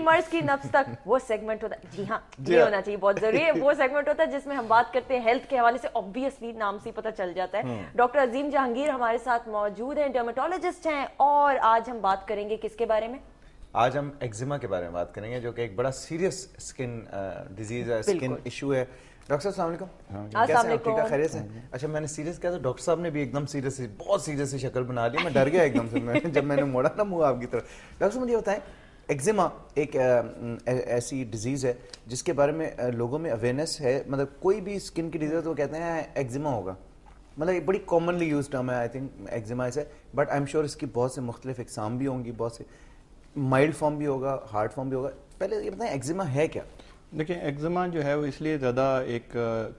مرض کی نفس تک وہ سیگمنٹ ہوتا ہے. جی ہاں یہ ہونا چاہیے, بہت ضروری ہے. وہ سیگمنٹ ہوتا ہے جس میں ہم بات کرتے ہیں ہیلتھ کے حوالے سے, آبویسلی نام سے پتہ چل جاتا ہے. ڈاکٹر عظیم جہانگیر ہمارے ساتھ موجود ہیں, ڈرمیٹولوجسٹ ہیں, اور آج ہم بات کریں گے کس کے بارے میں؟ آج ہم ایگزیما کے بارے میں بات کریں گے, جو کہ ایک بڑا سیریس اسکن ڈیزیز ہے, اسکن ایشو ہے. ڈاکٹر صاحب السلام علیکم. السلام علیکم. ٹھیک ہے, خیریت سے؟ اچھا میں نے سیریس کہا تو ڈاکٹر صاحب نے بھی ایک دم سیریس, بہت سیریس سی شکل بنا لی. میں ڈر گیا ایک دم سے جب میں نے موڑا نا منہ آپ کی طرف. ڈاکٹر صاحب مجھے بتائیں, ایگزیما ایک ایسی ڈیزیز ہے جس کے بارے میں لوگوں میں اویئرنیس ہے, مطلب کوئی بھی اسکن کی ڈیزیز تو کہتے ہیں ایگزیما ہوگا, مطلب ایک بڑی کامنلی یوز ٹرم ہے آئی تھنک ایگزیما سے. بٹ آئی ایم شیور اس کی بہت سے مختلف اقسام بھی ہوں گی, بہت سے مائلڈ فارم بھی ہوگا, ہارڈ فارم بھی ہوگا. پہلے یہ بتائیں ایگزیما ہے کیا؟ دیکھیں ایگزیما جو ہے وہ اس لیے زیادہ ایک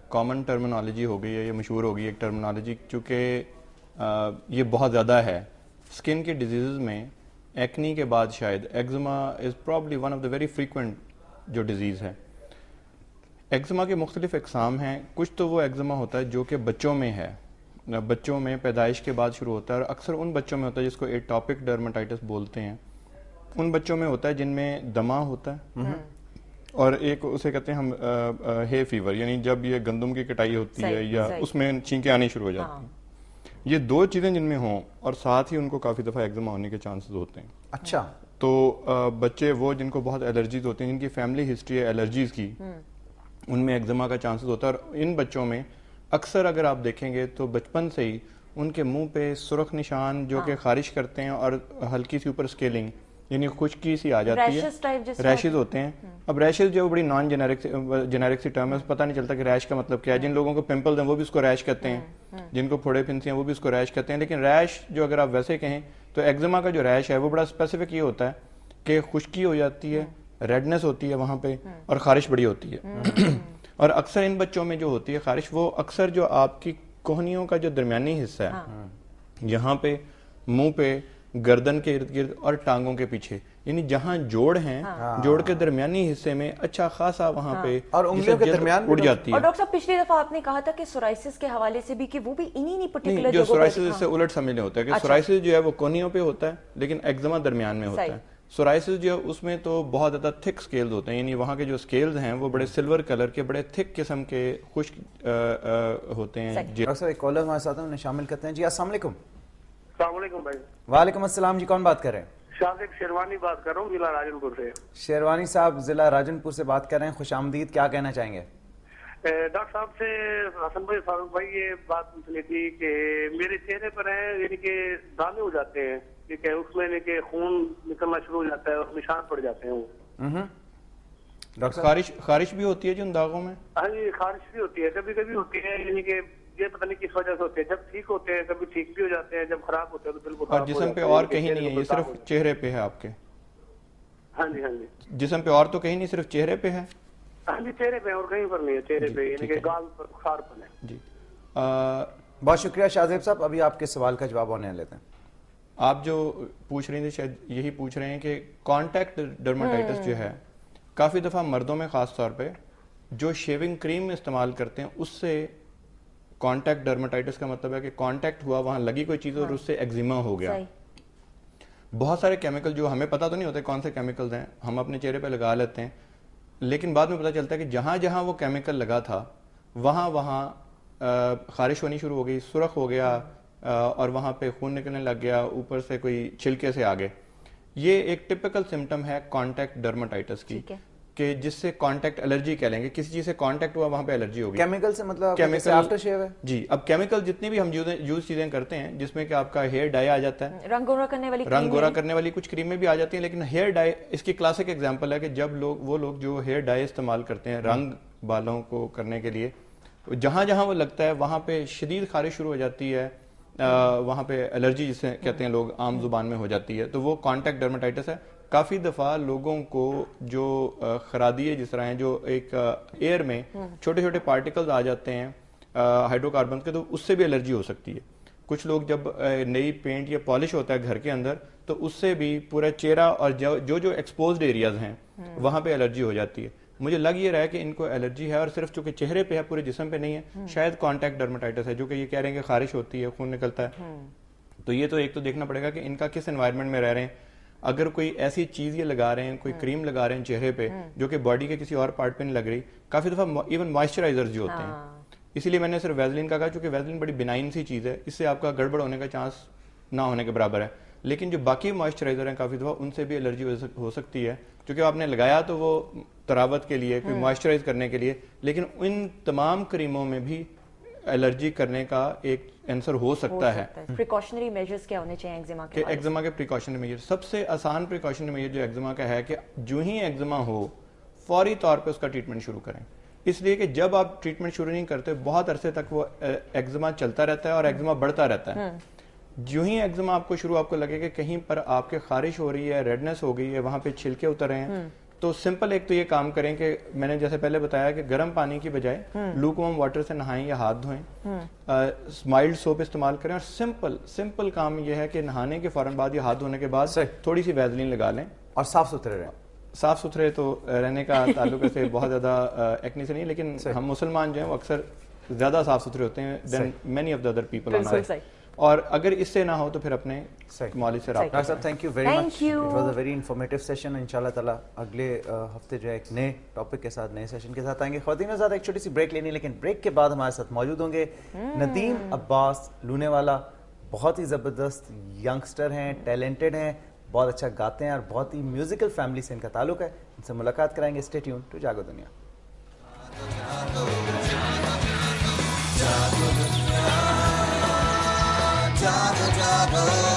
کامن ٹرمینالوجی ہو گئی ہے, یہ مشہور ہو گئی ایک ٹرمینالوجی, چونکہ یہ بہت زیادہ ہے اسکن کے ڈیزیزز میں. ایکنی کے بعد شاید eczema is probably one of the very frequent جو ڈیزیز ہے. ایگزیما کے مختلف اقسام ہیں. کچھ تو وہ ایگزیما ہوتا ہے جو کہ بچوں میں ہے, بچوں میں پیدائش کے بعد شروع ہوتا ہے, اور اکثر ان بچوں میں ہوتا ہے جس کو ایٹوپک ڈرمیٹائٹس بولتے ہیں. ان بچوں میں ہوتا ہے جن میں دمہ ہوتا ہے, اور ایک اسے کہتے ہیں ہم ہے فیور, یعنی جب یہ گندم کی کٹائی ہوتی ہے یا اس میں چھینکیں آنی شروع ہو جاتی ہیں. یہ دو چیزیں جن میں ہوں, اور ساتھ ہی ان کو کافی دفعہ ایگزیما ہونے کے چانسز ہوتے ہیں. اچھا, تو بچے وہ جن کو بہت الرجیز ہوتے ہیں, جن کی فیملی ہسٹری ہے الرجیز کی, ان میں ایگزیما کا چانسز ہوتا ہے. اور ان بچوں میں اکثر اگر آپ دیکھیں گے تو بچپن سے ہی ان کے منہ پہ سرخ نشان جو کہ خارش کرتے ہیں, اور ہلکی سی اوپر اسکیلنگ یعنی خشکی سی آ جاتی ہے, ریشز ہوتے ہیں. اب ریشز جو بڑی نان جنیرک سی ٹرم ہے, پتہ نہیں چلتا کہ ریش کا مطلب کیا ہے. جن لوگوں کو پمپلز ہیں وہ بھی اس کو ریش کہتے ہیں, جن کو پھوڑے پھنسی ہیں وہ بھی اس کو ریش کہتے ہیں. لیکن ریش جو اگر آپ ویسے کہیں تو ایگزیما کا جو ریش ہے وہ بڑا اسپیسیفک یہ ہوتا ہے کہ خشکی ہو جاتی ہے, ریڈنس ہوتی ہے وہاں پہ, اور خارش بڑی ہوتی ہے. اور اکثر ان بچوں میں جو ہوتی ہے خارش, وہ اکثر جو آپ کی کوہنیوں کا جو درمیانی حصہ ہے, یہاں پہ منہ پہ, گردن کے ارد گرد اور ٹانگوں کے پیچھے, یعنی جہاں جوڑ ہیں, جوڑ کے درمیانی حصے میں اچھا خاصا وہاں پہ اور انگلیوں کے درمیان اڑ جاتی ہے. اور ڈاکٹر صاحب پچھلی دفعہ آپ نے کہا تھا کہ سورائسس کے حوالے سے بھی کہ وہ بھی انہی پرٹیکولر جو سورائسس سے الٹ سمجھنے ہوتا ہے کہ سورائسس جو ہے وہ کونیوں پہ ہوتا ہے, لیکن ایگزیما درمیان میں ہوتا ہے. سورائسس جو ہے اس میں تو بہت زیادہ تھک سکیلز ہوتے ہیں, یعنی وہاں کے جو سکیلز ہیں وہ بڑے سلور کلر کے, بڑے تھک قسم کے خشک ہوتے ہیں. ڈاکٹر صاحب ایک کالر ہمارے ساتھ انہیں شامل کرتے ہیں. جی السلام علیکم. السلام علیکم بھائی. وعلیکم السلام. جی کون بات کر رہے ہیں؟ شاذق شیروانی بات کر رہا ہوں, ضلع راجن پور سے. شیروانی صاحب ضلع راجن پور سے بات کر رہے ہیں, خوش آمدید. کیا کہنا چاہیں گے؟ ڈاکٹر صاحب سے حسن بھائی, فاروق بھائی, یہ بات پوچھنی تھی کہ میرے چہرے پر ہیں یعنی کہ دانے ہو جاتے ہیں, کہ اس میں کہ خون نکلنا شروع ہو جاتا ہے اور نشان پڑ جاتے ہیں. وہ ڈاکٹر خارش بھی ہوتی ہے جن داغوں میں؟ ہاں جی, خارش بھی ہوتی ہے, کبھی کبھی ہوتی ہے, یعنی کہ یہ پتہ نہیں کس وجہ سے ہوتے ہیں. جب ٹھیک ہوتے ہیں کبھی ٹھیک بھی ہو جاتے ہیں, جب خراب ہوتے ہیں تو بالکل. اور جسم پہ اور کہیں نہیں ہے, یہ صرف چہرے پہ ہے آپ کے؟ ہاں جی, ہاں جی. جسم پہ اور تو کہیں نہیں, صرف چہرے پہ ہے؟ ہاں جی, چہرے پہ اور کہیں پر نہیں ہے, چہرے پہ یعنی کہ گال پر بخار پر ہے. جی بہت شکریہ شاذیب صاحب. ابھی آپ کے سوال کا جواب ہونے لیتے ہیں. آپ جو پوچھ رہے تھے شاید یہی پوچھ رہے ہیں کہ کانٹیکٹ ڈرمیٹائٹس جو ہے کافی دفعہ مردوں میں خاص طور پہ جو شیونگ کریم استعمال کرتے ہیں اس سے کانٹیکٹ ڈرمیٹائٹس کا مطلب ہے کہ کانٹیکٹ ہوا, وہاں لگی کوئی چیز اور اس سے ایگزیما ہو گیا. بہت سارے کیمیکل جو ہمیں پتہ تو نہیں ہوتے کون سے کیمیکلز ہیں, ہم اپنے چہرے پہ لگا لیتے ہیں, لیکن بعد میں پتہ چلتا ہے کہ جہاں جہاں وہ کیمیکل لگا تھا وہاں وہاں خارش ہونی شروع ہو گئی, سرخ ہو گیا, اور وہاں پہ خون نکلنے لگ گیا, اوپر سے کوئی چھلکے سے آگے. یہ ایک ٹپیکل سمٹم ہے کانٹیکٹ ڈرمیٹائٹس کی, کہ جس سے کانٹیکٹ الرجی کہہ لیں گے, کسی چیز سے کانٹیکٹ ہوا وہاں پہ الرجی ہوگی. کیمیکل سے مطلب کیمیکل آفٹر شیو ہے؟ جی, اب کیمیکل جتنی بھی ہم یوز چیزیں کرتے ہیں جس میں کہ آپ کا ہیئر ڈائی آ جاتا ہے, رنگ گورا کرنے والی کچھ کریمیں بھی آ جاتی ہیں, لیکن ہیئر ڈائی اس کی کلاسک ایگزامپل ہے کہ جب وہ لوگ جو ہیئر ڈائی استعمال کرتے ہیں رنگ بالوں کو کرنے کے لیے, جہاں جہاں وہ لگتا ہے وہاں پہ شدید خارش شروع ہو جاتی ہے, وہاں پہ الرجی جسے کہتے ہیں لوگ عام زبان میں ہو جاتی ہے, تو وہ کانٹیکٹ ڈرمیٹائٹس ہے. کافی دفعہ لوگوں کو جو خرادیے جس طرح ہیں, جو ایک ایئر میں چھوٹے چھوٹے پارٹیکلز آ جاتے ہیں ہائیڈرو کاربن کے, تو اس سے بھی الرجی ہو سکتی ہے. کچھ لوگ جب نئی پینٹ یا پالش ہوتا ہے گھر کے اندر تو اس سے بھی پورا چہرہ اور جو ایکسپوزڈ ایریاز ہیں وہاں پہ الرجی ہو جاتی ہے. مجھے لگ یہ رہا ہے کہ ان کو الرجی ہے, اور صرف چونکہ چہرے پہ ہے, پورے جسم پہ نہیں ہے, شاید کانٹیکٹ ڈرمیٹائٹس ہے, جو کہ یہ کہہ رہے ہیں کہ خارش ہوتی ہے, خون نکلتا ہے. تو یہ تو ایک تو دیکھنا پڑے گا کہ ان کا کس انوائرمنٹ میں رہ رہے ہیں. اگر کوئی ایسی چیز یہ لگا رہے ہیں, کوئی کریم لگا رہے ہیں چہرے پہ جو کہ باڈی کے کسی اور پارٹ پہ نہیں لگ رہی, کافی دفعہ ایون مائسچرائزر جو ہوتے ہیں, اسی لیے میں نے صرف ویزلین کا کہا, چونکہ ویزلین بڑی بینائن سی چیز ہے, اس سے آپ کا گڑبڑ ہونے کا چانس نہ ہونے کے برابر ہے. لیکن جو باقی مائسچرائزر ہیں کافی دفعہ ان سے بھی الرجی ہو سکتی ہے, کیونکہ آپ نے لگایا تو وہ تراوت کے لیے, کوئی مائسچرائز کرنے کے لیے, لیکن ان تمام کریموں میں بھی الرجی کرنے کا ایک آنسر ہو سکتا ہے. پریکاشنری میجرز کیا ہونے چاہیے ایگزیما کے؟ ایگزیما کے پریکاشنری میجر, سب سے آسان پریکاشنری میجر جو ایگزیما کا ہے کہ جو ہی ایگزیما ہو فوری طور پہ اس کا ٹریٹمنٹ شروع کریں. اس لیے کہ جب آپ ٹریٹمنٹ شروع نہیں کرتے بہت عرصے تک وہ ایگزیما چلتا رہتا ہے اور ایگزیما بڑھتا رہتا ہے. جو ہی ایگزیما آپ کو لگے کہ کہیں پر آپ کے خارش ہو رہی ہے, ریڈنس ہو گئی ہے, وہاں پہ چھلکے اتر رہے ہیں, تو سمپل ایک تو یہ کام کریں کہ میں نے جیسے پہلے بتایا کہ گرم پانی کی بجائے لوک وارم واٹر سے نہائیں یا ہاتھ دھوئیں, مائلڈ سوپ استعمال کریں, اور سمپل کام یہ ہے کہ نہانے کے فوراً بعد یا ہاتھ دھونے کے بعد تھوڑی سی ویزلین لگا لیں, اور صاف ستھرے رہیں. صاف ستھرے تو رہنے کا تعلق سے بہت زیادہ ایکنی سے نہیں, لیکن ہم مسلمان جو ہیں وہ اکثر زیادہ صاف ستھرے ہوتے ہیں then many of the other people on earth, اور اگر اس سے نہ ہو تو پھر اپنے معالج سے رابطہ. ڈاکٹر صاحب thank you very much, it was a very informative session. انشاءاللہ تعالی اگلے ہفتے جو ہے ایک نئے ٹاپک کے ساتھ, نئے سیشن کے ساتھ آئیں گے. خواتین آزاد ایک چھوٹی سی بریک لینی, لیکن بریک کے بعد ہمارے ساتھ موجود ہوں گے ندیم عباس لونے والا. بہت ہی زبردست ینگسٹر ہیں, ٹیلنٹڈ ہیں, بہت اچھا گاتے ہیں اور بہت ہی میوزیکل فیملی سے ان کا تعلق ہے. ان سے ملاقات کرائیں گے. اسٹے ٹیون ٹو جاگو دنیا. Jago, jago.